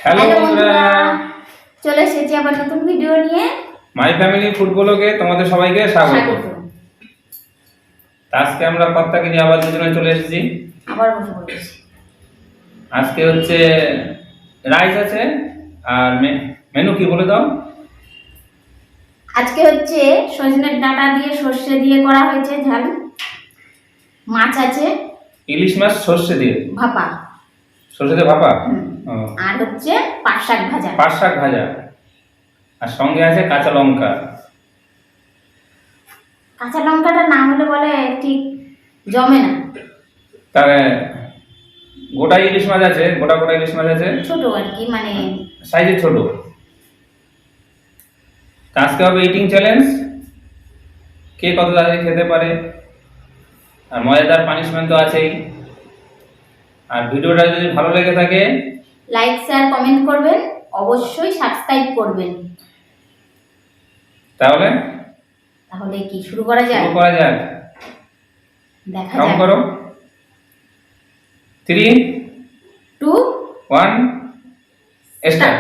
Hello hello বন্ধুরা, বন্ধুরা, চলে এসেছি আবার নতুন ভিডিও নিয়ে। মাই ফ্যামিলি ফুটবলকে তোমাদের সবাইকে স্বাগত। স্বাগত। আজকে আমরা কর্তাকে নিয়ে আবার দুজনে চলে এসেছি। আবার বসে পড়েছি। আজকে হচ্ছে রাইস আছে আর মেনু কি বলে দাও। আজকে হচ্ছে সজনের ডাঁটা দিয়ে সর্ষে দিয়ে করা হয়েছে ঝাল, মাছ আছে, ইলিশ মাছ সর্ষে দিয়ে, ভাপা, সর্ষে দিয়ে ভাপা, আর হচ্ছে পাট শাক ভাজা। পাট শাক ভাজা, আর সঙ্গে আছে কাঁচা লঙ্কা। কাঁচা লঙ্কাটা না হলে বলে ঠিক জমে না। তাহলে গোটা ইলিশ মাছ আছে, গোটা গোটা ইলিশ মাছ আছে, ছোট আর কি, মানে সাইজে ছোট। তা আজকে হবে ইটিং চ্যালেঞ্জ, কে কত তাড়াতাড়ি খেতে পারে, আর মজাদার পানিশমেন্ট তো আছেই। আর ভিডিওটা যদি ভালো লেগে থাকে লাইক শেয়ার কমেন্ট করবেন, অবশ্যই সাবস্ক্রাইব করবেন। তাহলে তাহলে কি শুরু করা যায়? শুরু করা যাক। দেখা কাউন্ট যাক। করো, 3, 2, 1, স্টার্ট।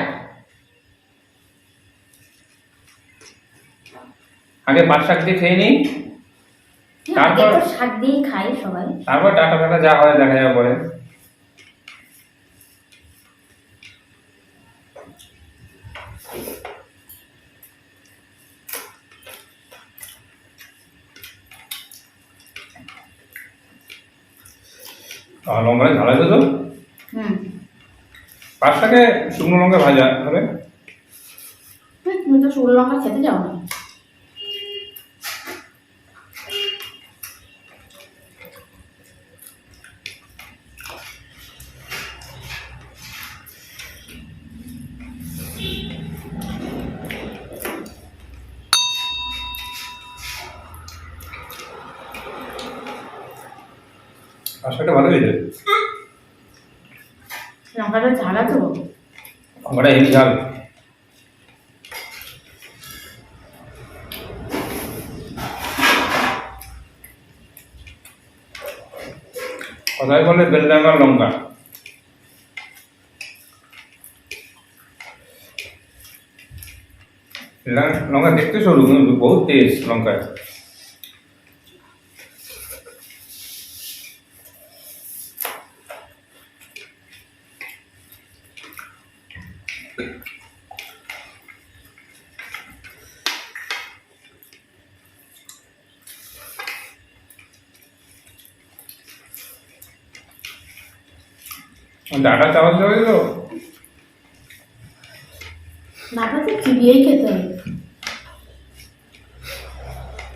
আগে পাট শাক দিয়ে খেয়ে নিই, তারপর শাক দিয়ে খাই সবাই। তারপর ডাটা ফাটা যা হয় দেখা যাবে পরে। লঙ্কা ঝাল আছে তো। পাট শাকে শুকনো লঙ্কা ভাজা হবে। তুমি তো শুকনো লঙ্কা খেতে যাও না। পাট শাকটা ভালো হয়েছে, লঙ্কাটা ঝাল আছে গো। লঙ্কাটা হেভি ঝাল। কথায় বলে বেলডাঙ্গার লঙ্কা। লঙ্কা দেখতে সরু কিন্তু বহুত তেজ লঙ্কায়। ডাটা চাওয়া যাবে তো, ডাটা তো চিবিয়েই খেতে হবে।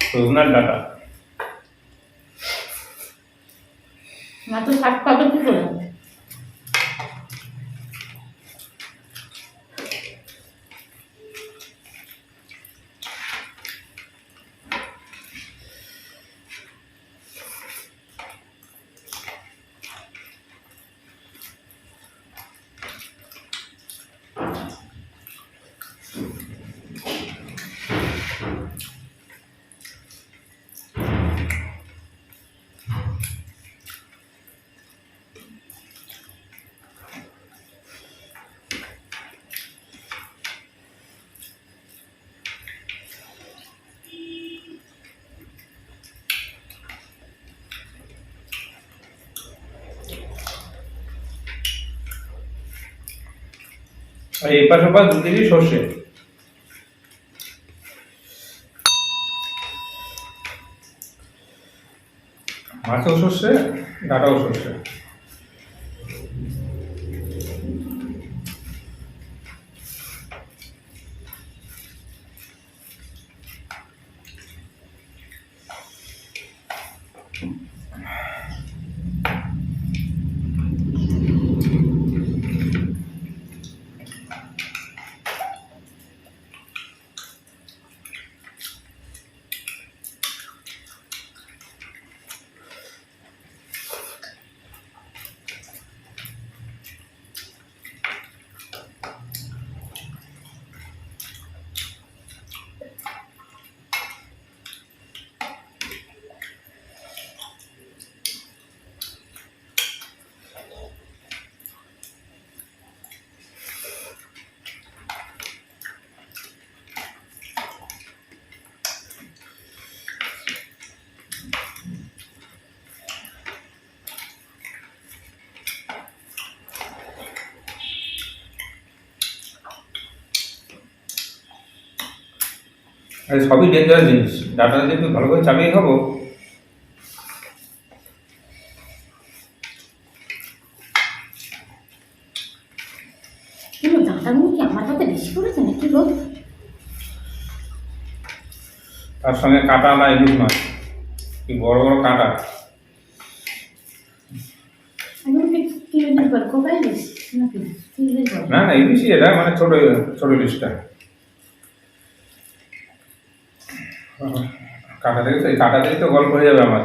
সজনার ডাটা। না তো শাক পাবে কি করে? আর এই পাশ ওপাশ দুদিনই সর্ষে। মাছেও সর্ষে, ডাটাও সর্ষে। আর সবই ডেঞ্জারাস জিনিস, ডাটাটা যদি ভালো করে চালিয়ে খাবো। কিন্তু ডাঁটাগুলো কি আমার হাতে বেশি পড়েছে নাকি গো? তার সঙ্গে কাটা না ইলিশ মাছ, কি বড় বড় কাটা। এগুলো কি ইলিশ বলে? কোকাই ইলিশ নাকি কি ইলিশ বলে? না না, ইলিশই এটা, মানে ছোট ছোট ইলিশটা। কাটা থেকে এই কাটা থেকে তো গল্প হয়ে যাবে আমার।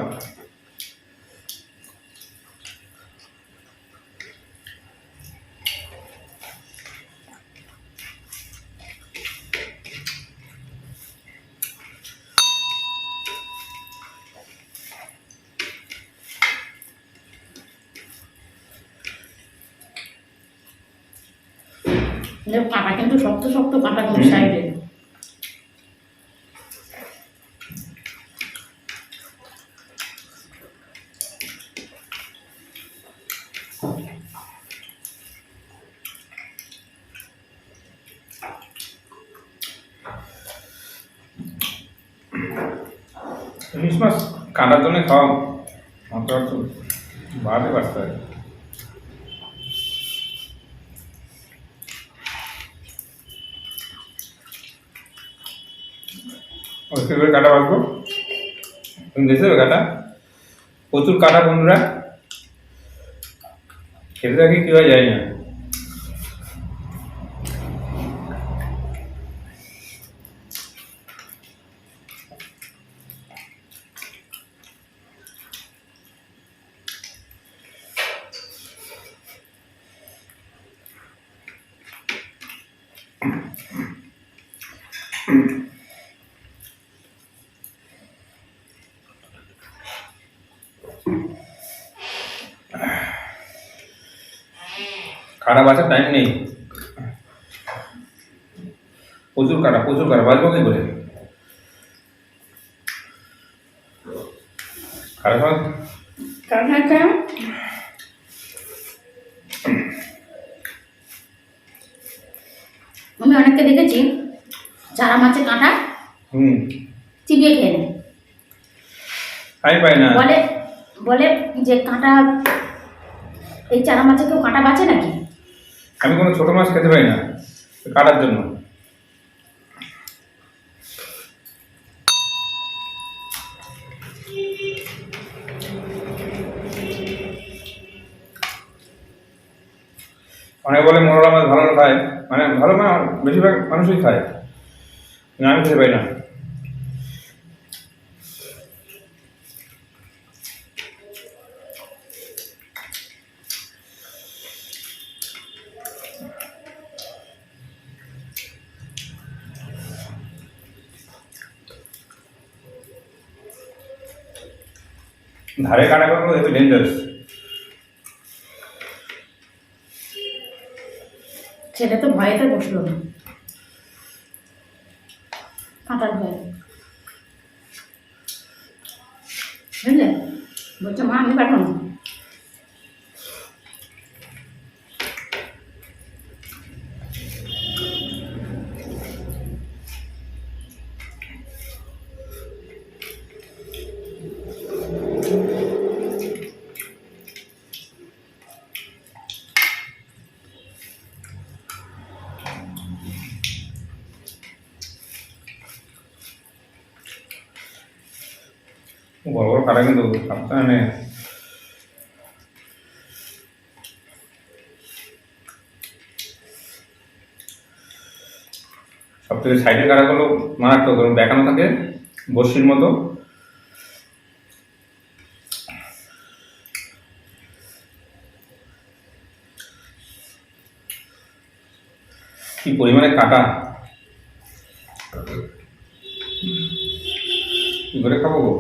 কাঁটা কিন্তু শক্ত শক্ত কাঁটা কিন্তু সাইডে। ইলিশ মাছ কাটার জন্য খাওয়া মাত্র বাড়াতে পারতে হয়। ওই করে কাটা বাঁচবো, তুমি দেখতে হবে কাটা, প্রচুর কাটা বন্ধুরা, খেতে থাকি কি হয় যায় না। কাটা বাঁচার টাইম নেই, প্রচুর কাটা বাঁচবো কি করে? কাটা সময় কাঁটা আমি অনেককে দেখেছি চারা মাছের কাঁটা চিবিয়ে খেয়ে নেয়। আমি পাই না। বলে বলে যে কাঁটা, এই চারা মাছে কেউ কাঁটা বাঁচে নাকি? আমি কোনো ছোট মাছ খেতে পারি না কাটার জন্য। অনেকে বলে মোরলা মাছ ভালো খায়, মানে ভালো না, বেশিরভাগ মানুষই খায়, কিন্তু আমি খেতে পারি না। ধারে কাটা করবো, এটা ডেঞ্জারাস। সেটা তো ভয়েতে বসলো না, কাঁটার ভয়ে। বুঝলে, বলছে মা আমি পারবো না। বড় বড় কাটা কিন্তু সাবধানে। সব থেকে সাইডের কাটাগুলো মারাত্মক, বেঁকানো থাকে বড়শির মতো। কি পরিমাণে কাটা, কি করে খাবো গো?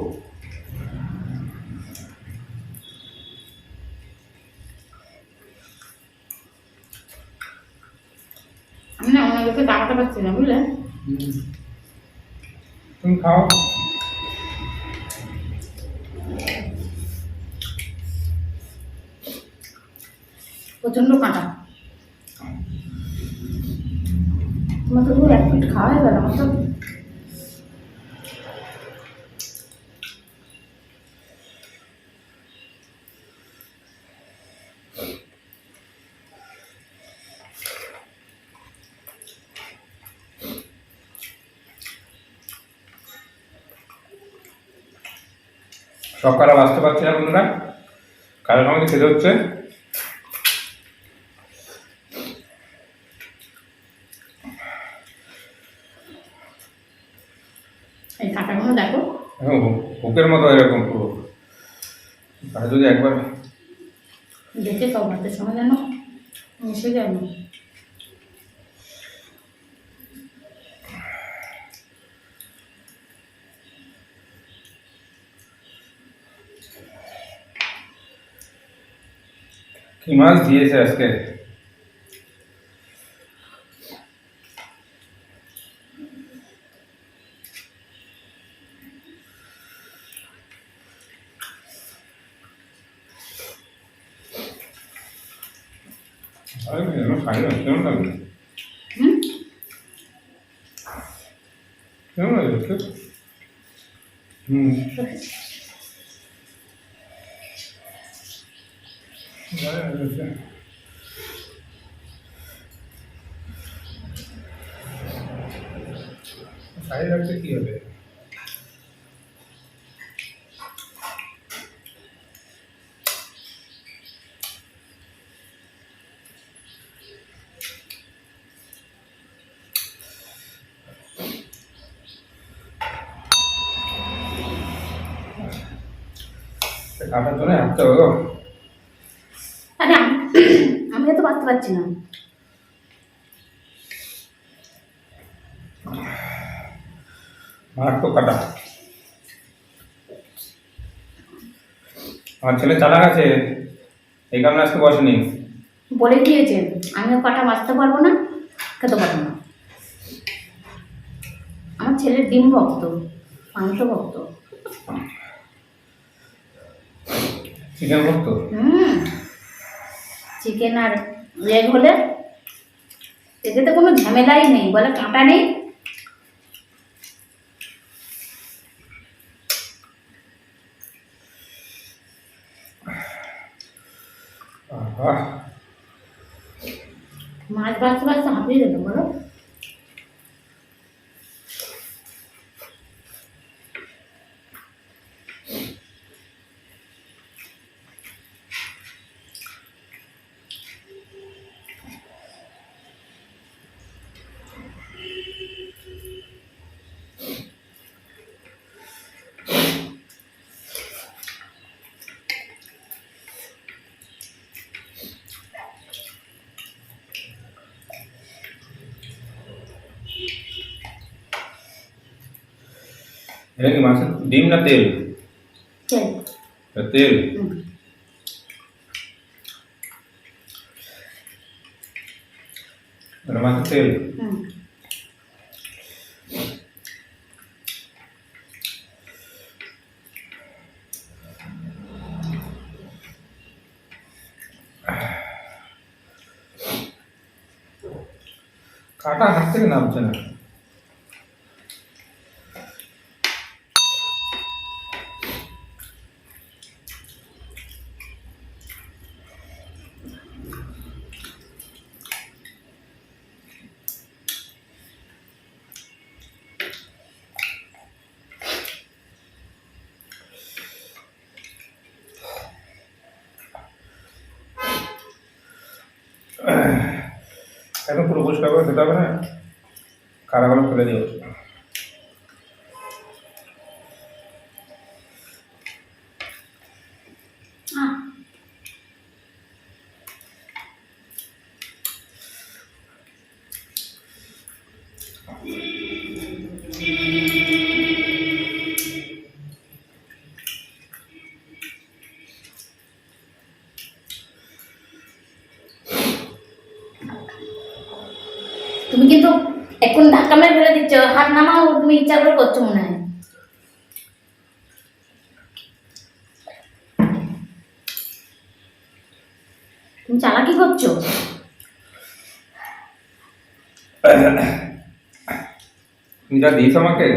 আমি না ওনাদেরকে তাকাতে পারছি না, বুঝলে। তুমি খাও। প্রচন্ড কাঁটা। তোমার তো এক পিঠ খাওয়াই গেল, আমার তো সব খারাপ আসতে পারছে না বন্ধুরা, কারণ আমাকে খেতে হচ্ছে। এই কাঁটাগুলো দেখো, হুকের মতো এরকম পুরো, আর যদি একবার দেখে তো ভাতের সময় যেন মিশে যায় না। কি মাছ দিয়েছে আজকে। খাই না, কেমন লাগবে? হুম, কেমন লাগবে? হুম, খাই রাখতে কি হবে? কাটার জন্য হাঁটতে হবে গো। আরে আমি তো বাঁচতে পারছি না। মার তো কাটা। আমার ছেলে চালাক আছে, এই কারণে আজকে বসেনি। বলে দিয়েছেন আমিও কাটা বাঁচতে পারবো না, খেতে পারবো না। আমার ছেলের ডিম ভক্ত, মাংস ভক্ত। চিকেন করতো। চিকেন আর লেগ হলে এতে তো কোনো ঝামেলাই নেই, বলে কাঁটা নেই। মাছ বাঁচতে বাঁচতে হাঁপিয়ে দেবে বলো। এটা কি মাছের ডিম না তেল? তেল। তেল। এটা মাছের তেল। কাটা হাত থেকে নামছে না। এখন পুরো পরিষ্কার করে খেতে হবে না, কারাগুলো ফেলে দিও। তুমি কিন্তু এখন ধাক্কা মেরে ফেলে দিচ্ছ, হাত নামাও, তুমি ইচ্ছা করে করছো মনে হয়। তুমি চালাকি করছো। তুমি যা দিয়েছো আমাকে,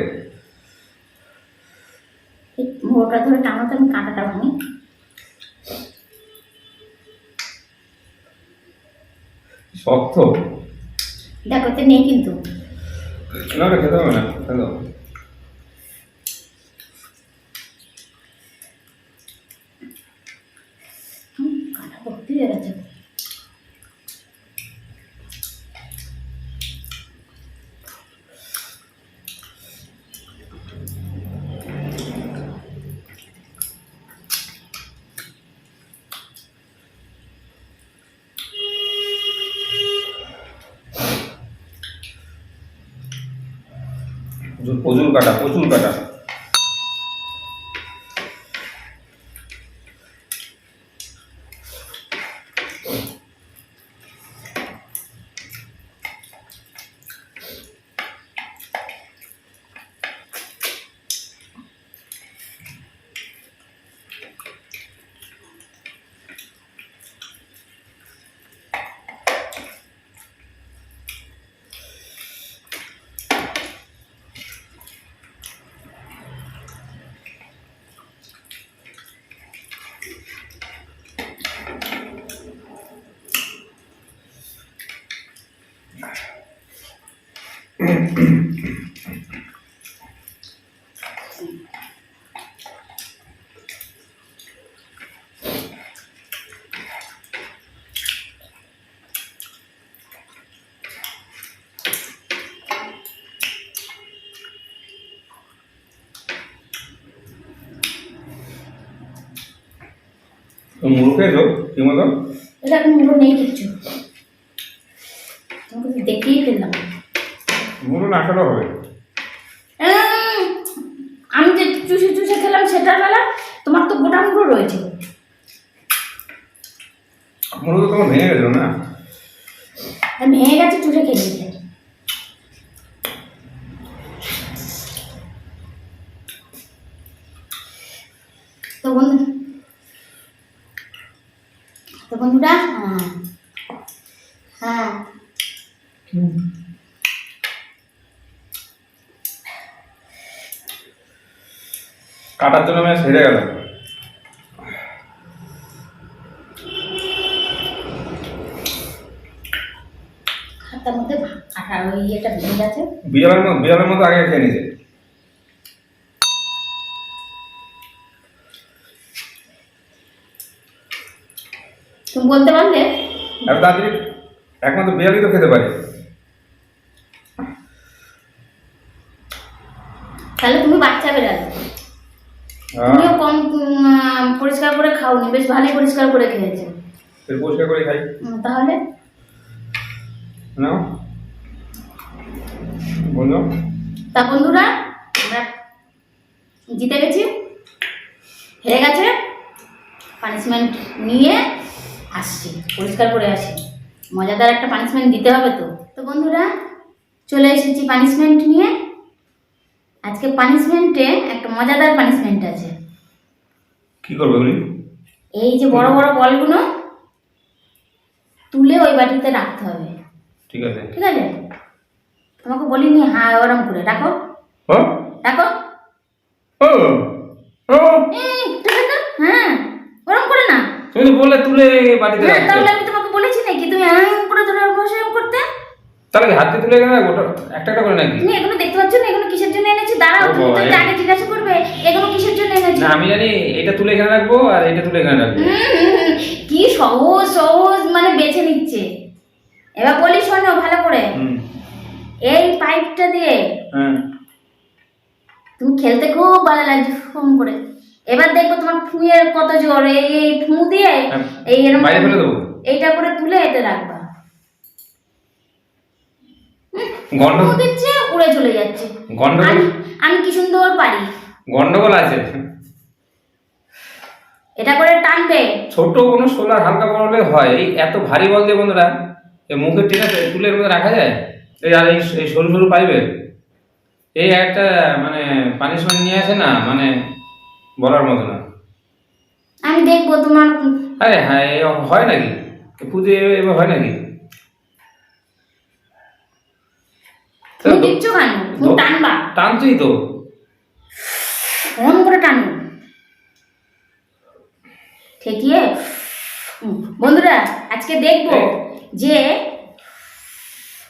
মোটা ধরে টানাতে আমি কাঁটাটা ভাঙি। শক্ত। দেখো তো নেই কিন্তু। না ওটা খেতে হবে না, খেতে দাও। দিয়ে গেছে। প্রচুর কাটা, প্রচুর কাটা। মুড়ো খেয়েছো কি মতো? এটা এখন মুড়ো নেই কিচ্ছু, তোমাকে তো দেখিয়ে ফেললাম। মুড়ো না খেলেও হবে। আমি যে চুষে চুষে খেলাম সেটার বেলা তোমার তো গোটা মুড়ো রয়েছে। মুড়ো তো তোমার ভেঙে গেছিল না? ভেঙে গেছে, চুষে খেয়ে নিয়েছে। তো বন্ধুরা, হ্যাঁ কাটার জন্য আমি সেরে গেল। হাতের মধ্যে কাটা ওই ইয়েটা ভেঙে গেছে। বিড়ালের মতো আগে খেয়ে নিয়েছে। তুমি বলতে পারলে এত তাড়াতাড়ি একমাত্র বিড়ালই তো খেতে পারে। তাহলে তুমি বাচ্চা বেড়াল, তুমিও কম পরিষ্কার করে খাওনি, বেশ ভালোই পরিষ্কার করে খেয়েছো। পরিষ্কার করে খাই তাহলে না বন্ধু। তা বন্ধুরা, আমরা জিতে গেছি, হেরে গেছে, পানিশমেন্ট নিয়ে আসছি, পরিষ্কার করে আসি। মজাদার একটা পানিশমেন্ট দিতে হবে তো। তো বন্ধুরা, চলে এসেছি পানিশমেন্ট নিয়ে। আজকে পানিশমেন্টে একটা মজাদার পানিশমেন্ট আছে। কি করবে বলি? এই যে বড় বড় বলগুলো তুলে ওই বাটিতে রাখতে হবে। ঠিক আছে, ঠিক আছে, তোমাকে বলিনি? হ্যাঁ, ওরম করে রাখো। রাখো। হ্যাঁ, ওরম করে না। তুমি তো বললে তুলে বাটিতে রাখতে। তাহলে আমি তোমাকে বলেছি নাকি তুমি করে ধরে বসে করতে? তাহলে হাতে তুলে গেলে গোটা একটা একটা করে নাকি? তুমি এগুলো দেখতে পাচ্ছ না? এগুলো কিসের জন্য এনেছি? দাঁড়াও, তুমি তো আগে জিজ্ঞাসা করবে এগুলো কিসের জন্য এনেছি। না, আমি জানি এটা তুলে এখানে রাখবো আর এটা তুলে এখানে রাখবো। কি সহজ সহজ মানে বেছে নিচ্ছে। এবার বলি শোনো ভালো করে। এই পাইপটা দিয়ে তুমি খেলতে খুব ভালো লাগছে ফোন করে। এবার দেখবো তোমার ফুঁয়ের কত জোর। এই ফু দিয়ে এই এরকম বাইরে ফেলে দেবো। এইটা করে তুলে এতে রাখবা। গন্ডগোল দিচ্ছে, উড়ে চলে যাচ্ছে। গন্ডগোল আমি কি সুন্দর পারি। গন্ডগোল আছে। এটা করে টানবে। ছোট কোনো সোলার হালকা বড় হলে হয়। এই এত ভারী বল দিয়ে বন্ধুরা এই মুখের ঠিক আছে তুলের মধ্যে রাখা যায়? এই আর এই সরু সরু পাইবে এই একটা মানে পানিশমেন্ট নিয়ে আসে না, মানে বলার মতো না। আমি দেখবো তোমার। আরে হ্যাঁ, হয় নাকি পুজো এবার হয় নাকি? তুমি দিচ্ছ কেন? তুমি টানবা। টানছই তো, এমন করে টানো ঠেকিয়ে। বন্ধুরা, আজকে দেখবো যে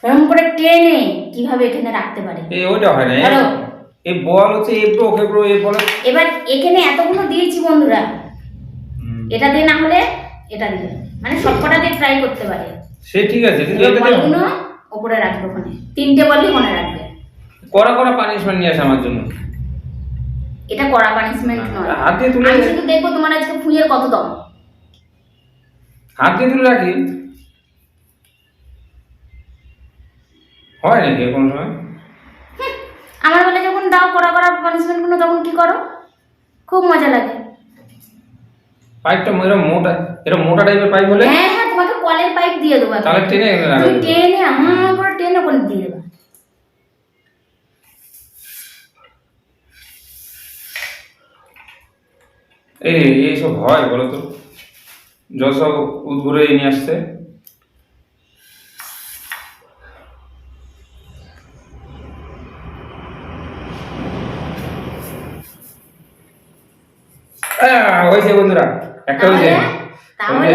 এরকম করে টেনে কিভাবে এখানে রাখতে পারে। এই ওইটা হয় না, এই বল হচ্ছে এবড়ো খেবড়ো এই বল। এবার এখানে এতগুলো দিয়েছি বন্ধুরা, এটা দিয়ে না হলে এটা দিয়ে মানে সবকটা দিয়ে ট্রাই করতে পারে। সে ঠিক আছে, কিন্তু এই ওদের বলগুলো ওপরে রাখবে ওখানে, 3টে বলই মনে রাখবে। কড়া কড়া পানিশমেন্ট নিয়ে আসে আমার জন্য। এটা কড়া পানিশমেন্ট নয়। হাত দিয়ে তুলে আমি শুধু দেখবো তোমার আজকে ফুঁয়ের কত দম। হাত দিয়ে তুলে রাখি, হয় নাকি কোনো সময়? আমার বলে যখন দাও কড়া কড়া পানিশমেন্ট গুলো তখন কি করো? খুব মজা লাগে। পাইপটা এরকম মোটা টাইপের পাইপ হলে হ্যাঁ হ্যাঁ, তোমাকে কলের পাইপ দিয়ে দেবো। তাহলে টেনে এনে রাখবে। তুমি টেনে করে টেনে করে দিয়ে দেবো। এইসব হয় বলো তো, যত সব উদ্ঘুরে নিয়ে আসছে। হয়েছে বন্ধুরা, একটা হয়েছে। তাহলে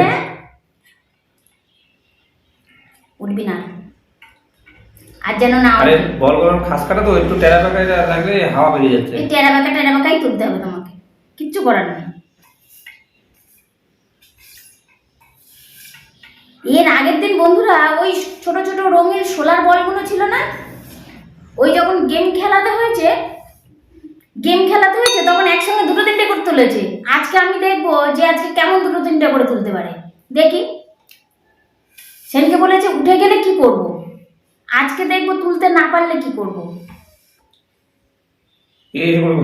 উঠবি না আর যেন না আরে উঠে। বল গরম খাস কাটা তো একটু টেরা পাকায় লাগলে হাওয়া বেরিয়ে যাচ্ছে। এই টেরা বাঁকাই তুলতে হবে তোমাকে, কিচ্ছু করার নেই। এর আগের দিন বন্ধুরা ওই ছোট ছোট রঙের সোলার বলগুলো ছিল না, ওই যখন গেম খেলাতে হয়েছে তখন একসঙ্গে 2-3টে করে তুলেছে। আজকে আমি দেখবো যে আজকে কেমন 2-3টে করে তুলতে পারে, দেখি। সেদিনকে বলেছে উঠে গেলে কি করব, আজকে দেখবো তুলতে না পারলে কি করব। এইগুলো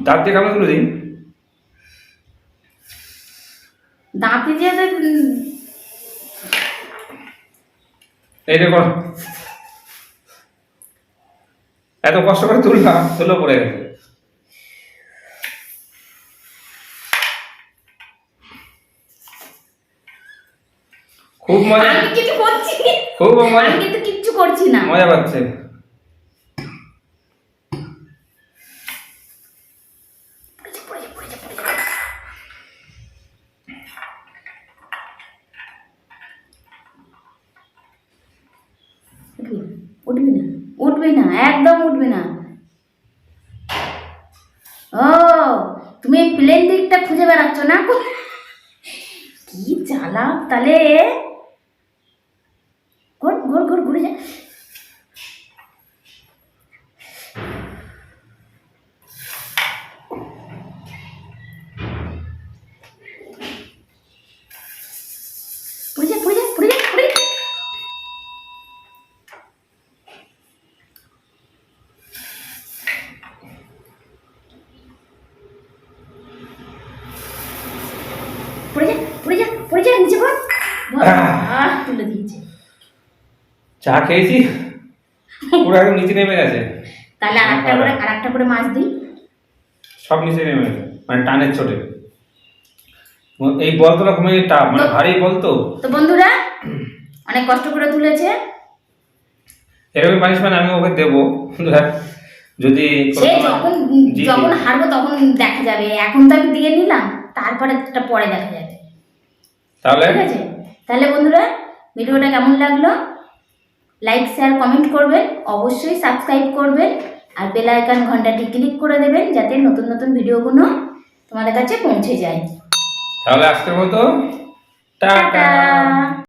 দাঁত দিয়ে কেমন তুলে দিই, দাঁতে যে এই দেখো এত কষ্ট করে তুললাম, তুলে পড়ে গেছে। খুব মজা, আমি কিছু করছি না। খুব মজা, আমি কিন্তু কিচ্ছু করছি না। মজা পাচ্ছে। উঠবি না, একদম উঠবি না। ও তুমি প্লেন দিকটা খুঁজে বেড়াচ্ছ না, কি চালাক তাহলে। ঘুরে যা। পড়ে যা। নিচে পড়। তুলে দিয়েছে। চা খেয়েছি, পুরো একদম নিচে নেমে গেছে। তাহলে আরেকটা করে মাছ দিই। সব নিচে নেমে গেছে, মানে টানের ছোটে। এই বল তোলা ঘুমে টাপ, মানে ভারী বল তো। তো বন্ধুরা অনেক কষ্ট করে তুলেছে। এরকম পানিশমেন্ট আমি ওকে দেবো যদি সে যখন হারবো তখন দেখা যাবে, এখন তো আমি দিয়ে নিলাম, তারপরে পরে দেখা যাবে। তাহলে ঠিক আছে, তাহলে বন্ধুরা ভিডিওটা কেমন লাগলো লাইক শেয়ার কমেন্ট করবেন, অবশ্যই সাবস্ক্রাইব করবেন আর বেল আইকন ঘন্টাটি ক্লিক করে দেবেন যাতে নতুন নতুন ভিডিওগুলো তোমাদের কাছে পৌঁছে যায়। তাহলে আজকের মতো টাটা।